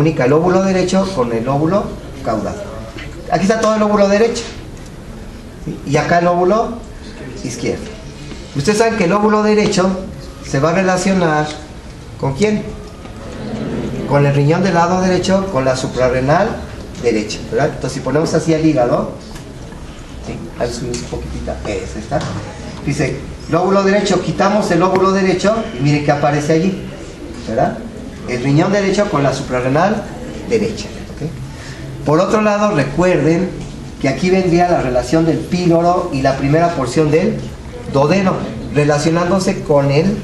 comunica el lóbulo derecho con el lóbulo caudal. Aquí está todo el lóbulo derecho, ¿sí? Y acá el lóbulo izquierdo. Ustedes saben que el lóbulo derecho se va a relacionar ¿con quién? Con el riñón del lado derecho, con la suprarrenal derecha, ¿verdad? Entonces si ponemos así el hígado, ¿sí? Ahí subimos un poquitito, ese está. Dice, lóbulo derecho, quitamos el lóbulo derecho y mire que aparece allí, ¿verdad? El riñón derecho con la suprarrenal derecha, ¿okay? Por otro lado, recuerden que aquí vendría la relación del píloro y la primera porción del duodeno, relacionándose con el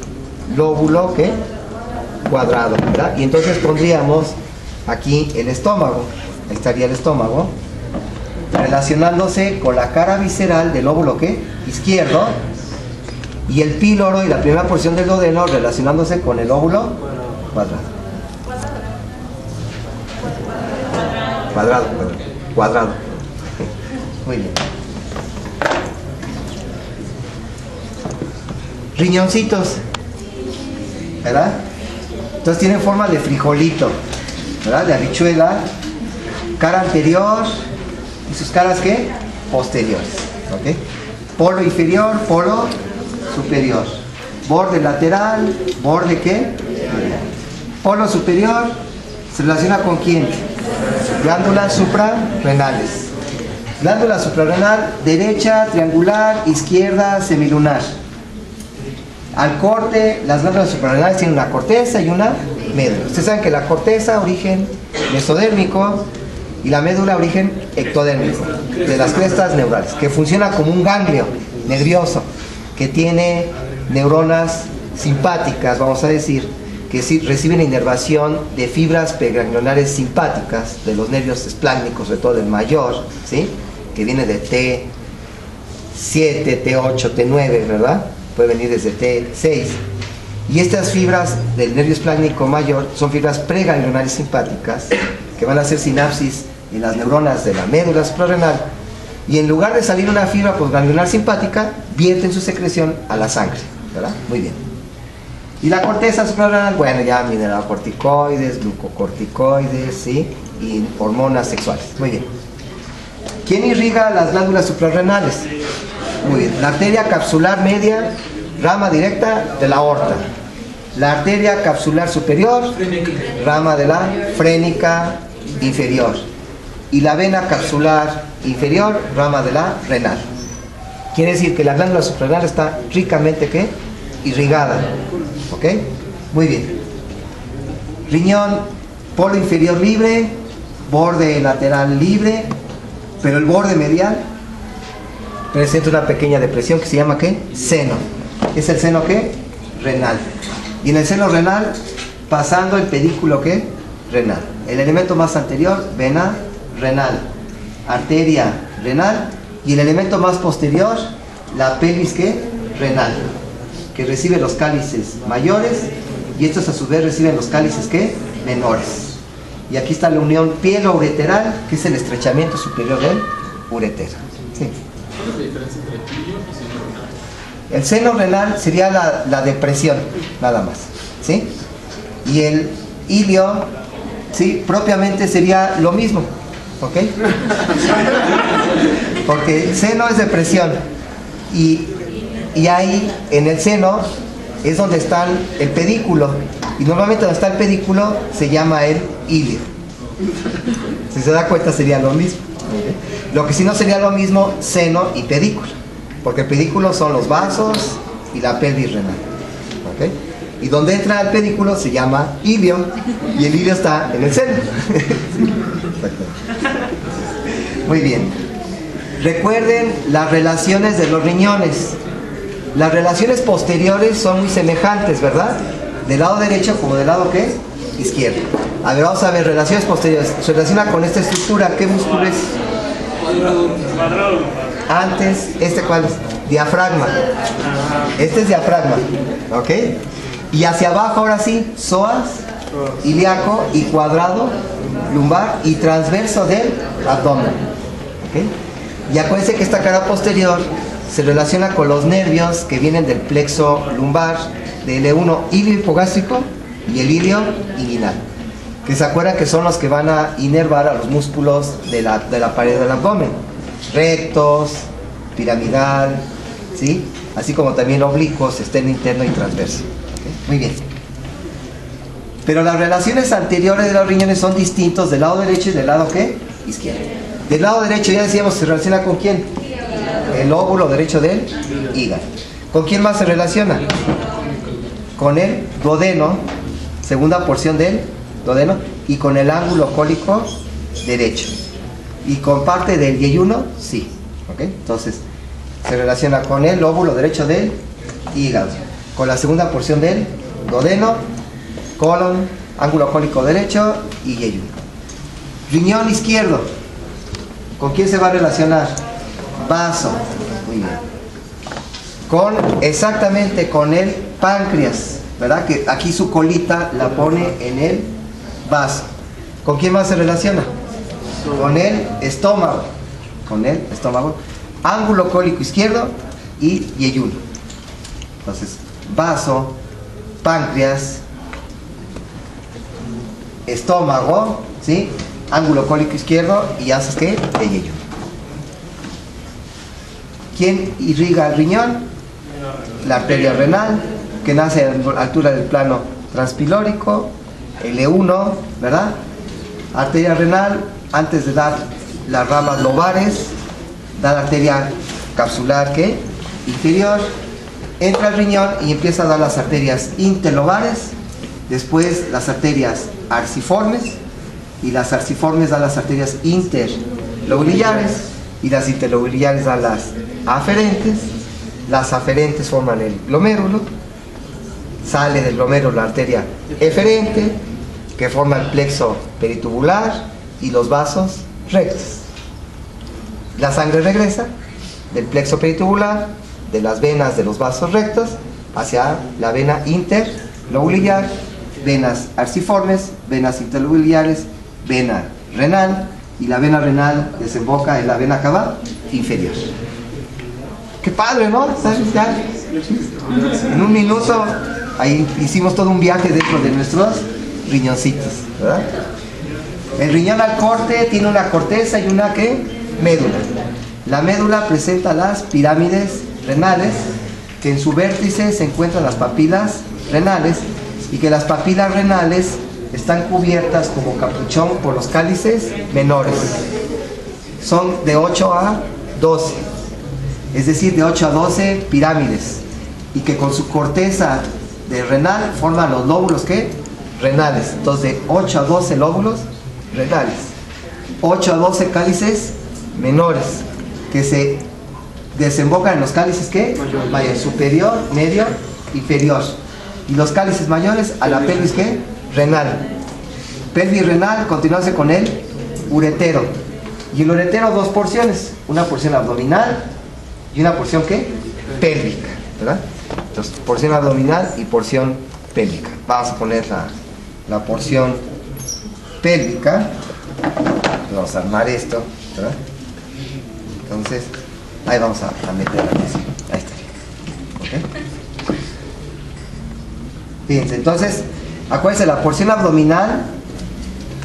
lóbulo, ¿qué? Cuadrado, ¿verdad? Y entonces pondríamos aquí el estómago, ahí estaría el estómago, relacionándose con la cara visceral del lóbulo, ¿qué? Izquierdo, y el píloro y la primera porción del duodeno relacionándose con el lóbulo cuadrado. Cuadrado. Muy bien. Riñoncitos, ¿verdad? Entonces tienen forma de frijolito, ¿verdad? De habichuela, cara anterior y sus caras, ¿qué? Posteriores, ¿ok? Polo inferior, polo superior, borde lateral, borde, ¿qué? Polo superior se relaciona con ¿quién? Glándulas suprarrenales. Glándula suprarrenal derecha, triangular, izquierda, semilunar. Al corte, las glándulas suprarrenales tienen una corteza y una médula. Ustedes saben que la corteza, origen mesodérmico, y la médula, origen ectodérmico, de las crestas neurales, que funciona como un ganglio nervioso, que tiene neuronas simpáticas, vamos a decir, que reciben inervación de fibras preganglionares simpáticas de los nervios espláncnicos, sobre todo del mayor, ¿sí? Que viene de T7, T8, T9, ¿verdad? Puede venir desde T6. Y estas fibras del nervio espláncnico mayor son fibras preganglionares simpáticas que van a hacer sinapsis en las neuronas de la médula suprarrenal, y en lugar de salir una fibra postganglionar simpática, vierten su secreción a la sangre, ¿verdad? Muy bien. Y la corteza suprarrenal, bueno, ya mineralocorticoides, glucocorticoides, ¿sí? Y hormonas sexuales. Muy bien. ¿Quién irriga las glándulas suprarrenales? Muy bien. La arteria capsular media, rama directa de la aorta. La arteria capsular superior, rama de la frénica inferior. Y la vena capsular inferior, rama de la renal. Quiere decir que la glándula suprarrenal está ricamente, ¿qué? Irrigada. ¿Ok? Muy bien. Riñón, polo inferior libre, borde lateral libre, pero el borde medial presenta una pequeña depresión que se llama, ¿qué? Seno. ¿Es el seno, qué? Renal. Y en el seno renal, pasando el pedículo, ¿qué? Renal. El elemento más anterior, vena renal, arteria renal, y el elemento más posterior, la pelvis, ¿qué? Renal, que recibe los cálices mayores, y estos a su vez reciben los cálices, ¿qué? Menores. Y aquí está la unión pielo-ureteral, que es el estrechamiento superior del uretero. Sí. ¿Cuál es la diferencia entre ilio y seno renal? El seno renal sería la depresión, nada más, ¿sí? Y el ilio, ¿sí? Propiamente sería lo mismo, ¿ok? Porque seno es depresión, y ahí en el seno es donde está el pedículo, y normalmente donde está el pedículo se llama el ilio. Si se da cuenta sería lo mismo, ¿okay? Lo que si no sería lo mismo seno y pedículo, porque el pedículo son los vasos y la pelvis renal, ¿okay? Y donde entra el pedículo se llama ilio, y el ilio está en el seno. Muy bien. Recuerden las relaciones de los riñones. Las relaciones posteriores son muy semejantes, ¿verdad? Del lado derecho como del lado, ¿qué? Izquierdo. A ver, vamos a ver, relaciones posteriores. Se relaciona con esta estructura. ¿Qué músculo es? Cuadrado. Antes, ¿este cuál es? Diafragma. Este es diafragma, ¿ok? Y hacia abajo ahora sí, psoas, ilíaco y cuadrado lumbar y transverso del abdomen, ¿ok? Y acuérdense que esta cara posterior se relaciona con los nervios que vienen del plexo lumbar, del L1 ilio hipogástrico y el ilio inguinal. que se acuerdan que son los que van a inervar a los músculos de la pared del abdomen, rectos, piramidal, ¿sí? Así como también oblicuos, externo, interno y transverso. ¿Okay? Muy bien. Pero las relaciones anteriores de los riñones son distintos del lado derecho y del lado ¿qué? Izquierdo. Del lado derecho ya decíamos se relaciona con ¿quién? El lóbulo derecho del hígado. ¿Con quién más se relaciona? Con el duodeno, segunda porción del duodeno, y con el ángulo cólico derecho. Y con parte del yeyuno, sí. ¿Ok? Entonces, se relaciona con el lóbulo derecho del hígado, con la segunda porción del duodeno, colon, ángulo cólico derecho y yeyuno. Riñón izquierdo, ¿con quién se va a relacionar? Vaso. Muy bien. Exactamente con el páncreas, ¿verdad? Que aquí su colita la pone en el vaso. ¿Con quién más se relaciona? Con el estómago. Con el estómago. Ángulo cólico izquierdo y yeyuno. Entonces, vaso, páncreas, estómago, ¿sí? Ángulo cólico izquierdo y haces ¿qué? De yeyuno. ¿Quién irriga el riñón? La arteria renal, que nace a la altura del plano transpilórico, L1, ¿verdad? Arteria renal, antes de dar las ramas lobares, da la arteria capsular, ¿qué? Inferior, entra al riñón y empieza a dar las arterias interlobares, después las arterias arciformes, y las arciformes dan las arterias interlobulares, y las interlobulares dan las aferentes. Las aferentes forman el glomérulo, sale del glomérulo la arteria eferente, que forma el plexo peritubular y los vasos rectos. La sangre regresa del plexo peritubular, de las venas de los vasos rectos, hacia la vena interlobular, venas arciformes, venas interlobulares, vena renal, y la vena renal desemboca en la vena cava inferior. Qué padre, ¿no? ¿Sabes? Ya, en un minuto ahí hicimos todo un viaje dentro de nuestros riñoncitos, ¿verdad? El riñón al corte tiene una corteza y una ¿qué? Médula. La médula presenta las pirámides renales, que en su vértice se encuentran las papilas renales, y que las papilas renales están cubiertas como capuchón por los cálices menores. Son de 8 a 12. Es decir, de 8 a 12 pirámides, y que con su corteza de renal forman los lóbulos ¿qué? Renales. Entonces, de 8 a 12 lóbulos renales, 8 a 12 cálices menores, que se desembocan en los cálices ¿qué? Mayor, superior, medio, inferior, y los cálices mayores a la pelvis ¿qué? Renal. Pelvis renal continuase con el uretero, y el uretero dos porciones, una porción abdominal y una porción ¿qué? Pélvica, ¿verdad? Entonces, porción abdominal y porción pélvica. Vamos a poner la porción pélvica. Vamos a armar esto, ¿verdad? Entonces, ahí vamos a meter la mesa. Ahí está. ¿Okay? Fíjense, entonces, acuérdense, la porción abdominal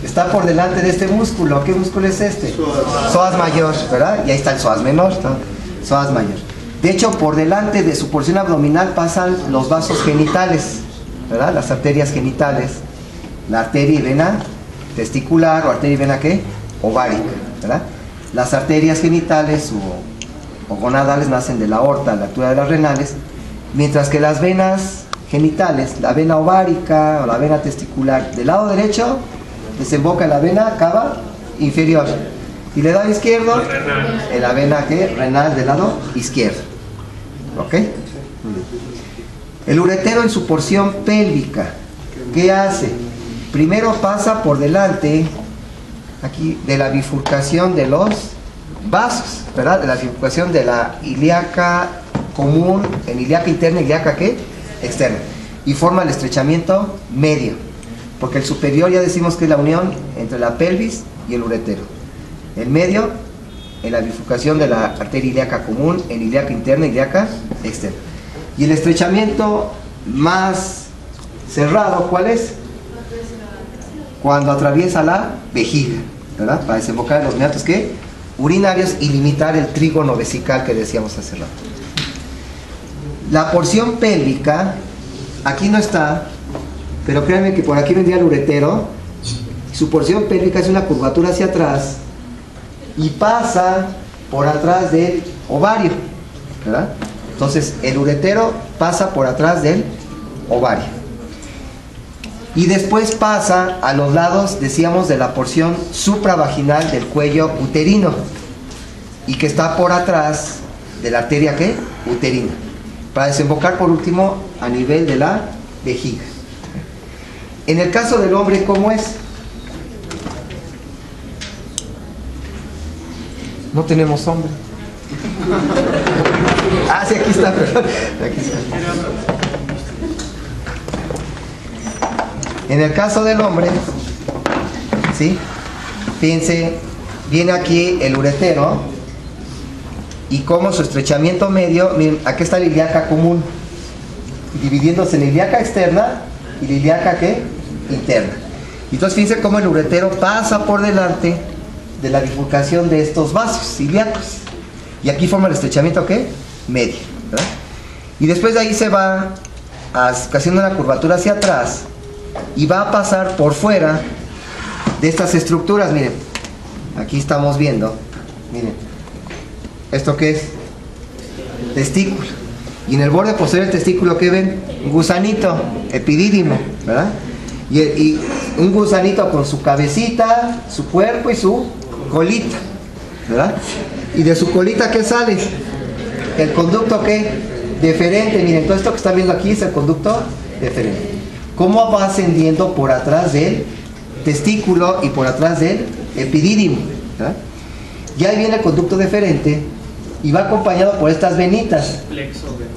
está por delante de este músculo. ¿Qué músculo es este? Psoas mayor, ¿verdad? Y ahí está el psoas menor, ¿no? Psoas mayor. De hecho, por delante de su porción abdominal pasan los vasos genitales, ¿verdad? Las arterias genitales, la arteria y vena testicular, o arteria y vena ¿qué? Ovárica, ¿verdad? Las arterias genitales o gonadales nacen de la aorta a la altura de las renales, mientras que las venas genitales, la vena ovárica o la vena testicular del lado derecho desemboca en la vena cava inferior, y del lado izquierdo en la vena ¿qué? Renal del lado izquierdo. ¿Ok? El uretero en su porción pélvica, ¿qué hace? Primero pasa por delante aquí de la bifurcación de los vasos, ¿verdad? De la bifurcación de la ilíaca común en ilíaca interna y ilíaca ¿qué? Externa, y forma el estrechamiento medio, porque el superior ya decimos que es la unión entre la pelvis y el uretero. El medio en la bifurcación de la arteria ilíaca común en ilíaca interna y ilíaca externa. Y el estrechamiento más cerrado, ¿cuál es? cuando atraviesa la vejiga, ¿verdad? Para desembocar en los meatos ¿qué? Urinarios y limitar el trígono vesical que decíamos hace rato. La porción pélvica, aquí no está, pero créanme que por aquí vendría el uretero. Su porción pélvica es una curvatura hacia atrás y pasa por atrás del ovario, ¿verdad? Entonces el uretero pasa por atrás del ovario y después pasa a los lados, decíamos, de la porción supravaginal del cuello uterino y que está por atrás de la arteria ¿qué? Uterina, para desembocar por último a nivel de la vejiga. En el caso del hombre, ¿cómo es? No tenemos hombre. Ah, sí, aquí está, perdón. Aquí está. En el caso del hombre, ¿sí? Fíjense, viene aquí el uretero y como su estrechamiento medio, miren, aquí está la ilíaca común, dividiéndose en ilíaca externa y la ilíaca ¿qué? Interna. Entonces fíjense cómo el uretero pasa por delante de la bifurcación de estos vasos ilíacos y aquí forma el estrechamiento ¿qué? Medio, ¿verdad? Y después de ahí se va haciendo una curvatura hacia atrás y va a pasar por fuera de estas estructuras. Miren, aquí estamos viendo, miren, ¿esto qué es? Testículo. Y en el borde posterior del testículo, ¿qué ven? Un gusanito, epidídimo, ¿verdad? Y un gusanito con su cabecita, su cuerpo y su colita, ¿verdad? Y de su colita, ¿qué sale? El conducto, ¿qué? Deferente. Miren, todo esto que están viendo aquí es el conducto deferente. ¿Cómo va ascendiendo por atrás del testículo y por atrás del epidídimo, ¿verdad? Y ahí viene el conducto deferente y va acompañado por estas venitas,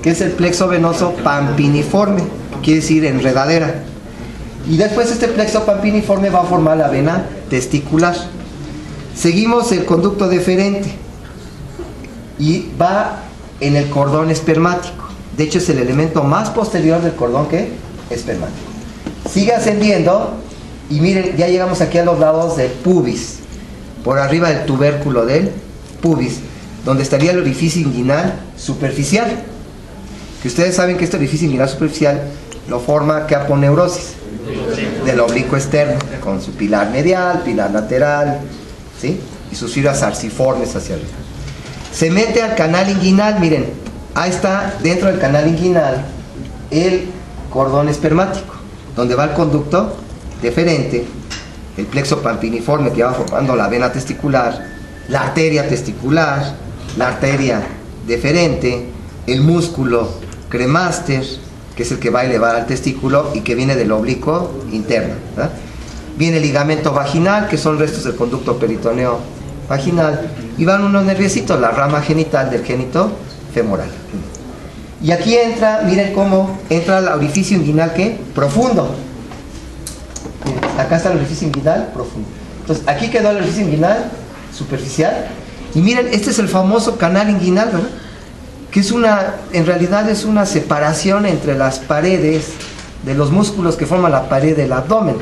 que es el plexo venoso pampiniforme, quiere decir enredadera. Y después este plexo pampiniforme va a formar la vena testicular. Seguimos el conducto deferente y va en el cordón espermático. De hecho es el elemento más posterior del cordón que espermático. Sigue ascendiendo y miren, ya llegamos aquí a los lados del pubis, por arriba del tubérculo del pubis, donde estaría el orificio inguinal superficial, que ustedes saben que este orificio inguinal superficial lo forma ¿qué aponeurosis? Del oblicuo externo, con su pilar medial, pilar lateral, ¿sí? Y sus fibras arciformes hacia arriba. Se mete al canal inguinal, miren, ahí está dentro del canal inguinal el cordón espermático, donde va el conducto deferente, el plexo pampiniforme que va formando la vena testicular, la arteria testicular, la arteria deferente, el músculo cremaster, que es el que va a elevar al testículo y que viene del oblicuo interno, ¿verdad? Viene el ligamento vaginal, que son restos del conducto peritoneo vaginal, y van unos nerviecitos, la rama genital del génito femoral. Y aquí entra, miren cómo entra el orificio inguinal, ¿qué? Profundo. Miren, acá está el orificio inguinal profundo. Entonces, aquí quedó el orificio inguinal superficial. Y miren, este es el famoso canal inguinal, ¿verdad? Que es en realidad es una separación entre las paredes de los músculos que forman la pared del abdomen,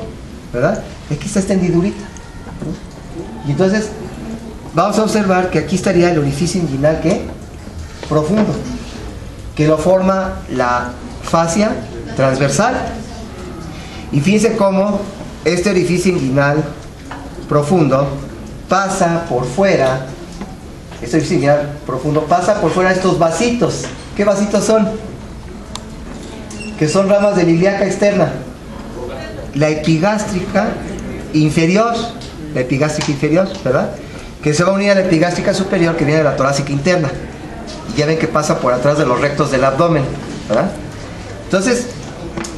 ¿verdad? Aquí está esta hendidurita, ¿no? Y entonces, vamos a observar que aquí estaría el orificio inguinal, ¿qué? Profundo, que lo forma la fascia transversal. Y fíjense cómo este orificio inguinal profundo pasa por fuera, este orificio inguinal profundo pasa por fuera de estos vasitos. ¿Qué vasitos son? Que son ramas de la ilíaca externa. La epigástrica inferior, ¿verdad? Que se va a unir a la epigástrica superior, que viene de la torácica interna. Y ya ven que pasa por atrás de los rectos del abdomen, ¿verdad? Entonces,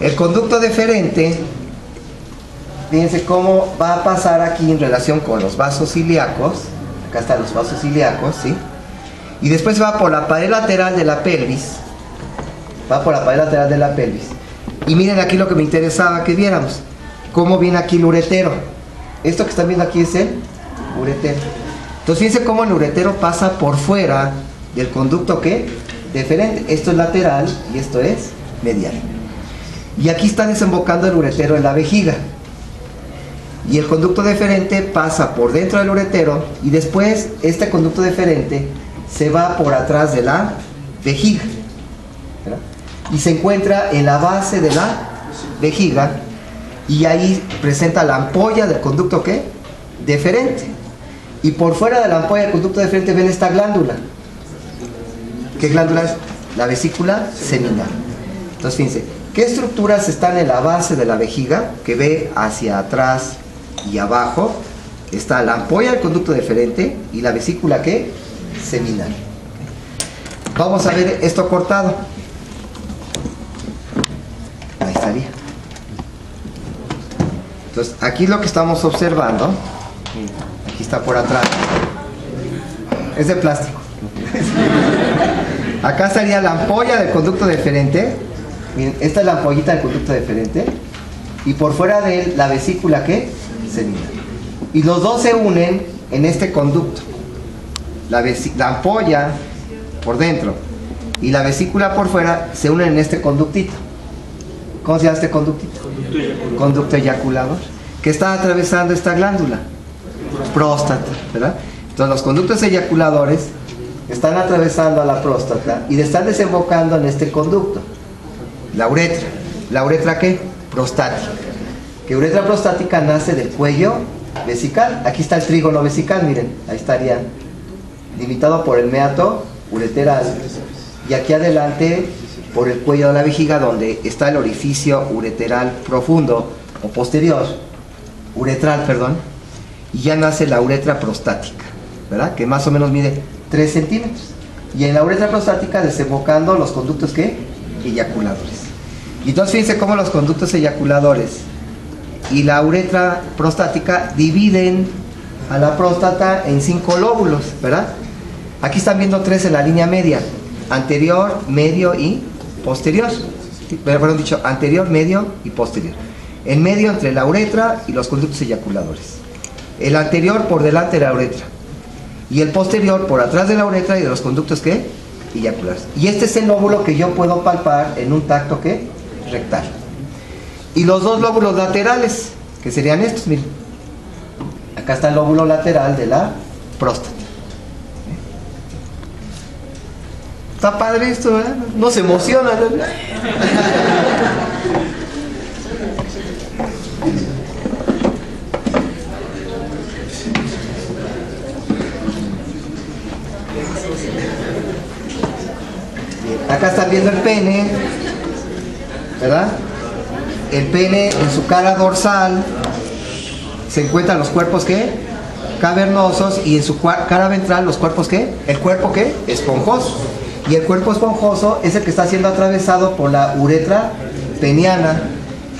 el conducto deferente, fíjense cómo va a pasar aquí en relación con los vasos ilíacos. Acá están los vasos ilíacos, ¿sí? Y después va por la pared lateral de la pelvis. Y miren aquí lo que me interesaba que viéramos. Cómo viene aquí el uretero. Esto que están viendo aquí es el uretero. Entonces fíjense cómo el uretero pasa por fuera del conducto, ¿qué? Deferente. Esto es lateral y esto es medial. Y aquí está desembocando el uretero en la vejiga. Y el conducto deferente pasa por dentro del uretero y después este conducto deferente se va por atrás de la vejiga, ¿verdad? Y se encuentra en la base de la vejiga y ahí presenta la ampolla del conducto ¿qué? Deferente. Y por fuera de la ampolla del conducto deferente ven esta glándula. ¿Qué glándula es? La vesícula seminal. Entonces fíjense, ¿qué estructuras están en la base de la vejiga que ve hacia atrás y abajo? Está la ampolla del conducto deferente y la vesícula ¿qué? Seminal. Vamos a ver esto cortado. Ahí estaría. Entonces aquí lo que estamos observando, aquí está por atrás, es de plástico. Acá estaría la ampolla del conducto deferente. Miren, esta es la ampollita del conducto deferente y por fuera de él la vesícula ¿qué? Seminal. Y los dos se unen en este conducto. La ampolla por dentro y la vesícula por fuera se unen en este conductito. ¿Cómo se llama este conductito? Conducto eyaculador, que está atravesando esta glándula, próstata, ¿verdad? Entonces los conductos eyaculadores están atravesando a la próstata y están desembocando en este conducto, la uretra. ¿La uretra qué? Prostática. Que uretra prostática nace del cuello vesical. Aquí está el trígono vesical, miren, ahí estaría limitado por el meato ureteral y aquí adelante por el cuello de la vejiga donde está el orificio ureteral profundo o posterior, uretral, perdón, y ya nace la uretra prostática, ¿verdad? Que más o menos mide 3 centímetros. Y en la uretra prostática desembocando los conductos ¿qué? Eyaculadores. Y entonces fíjense cómo los conductos eyaculadores y la uretra prostática dividen a la próstata en 5 lóbulos, ¿verdad? Aquí están viendo 3 en la línea media, anterior, medio y posterior. Perdón, dicho anterior, medio y posterior. En medio entre la uretra y los conductos eyaculadores. El anterior por delante de la uretra y el posterior por atrás de la uretra y de los conductos ¿qué? Eyaculares. Y este es el lóbulo que yo puedo palpar en un tacto ¿qué? Rectal. Y los dos lóbulos laterales, que serían estos, miren. Acá está el lóbulo lateral de la próstata. Está padre esto, ¿verdad? No se emociona, ¿no? Acá están viendo el pene, ¿verdad? El pene en su cara dorsal se encuentran los cuerpos ¿qué? Cavernosos y en su cara ventral los cuerpos ¿qué? El cuerpo ¿qué? Esponjoso. Y el cuerpo esponjoso es el que está siendo atravesado por la uretra peniana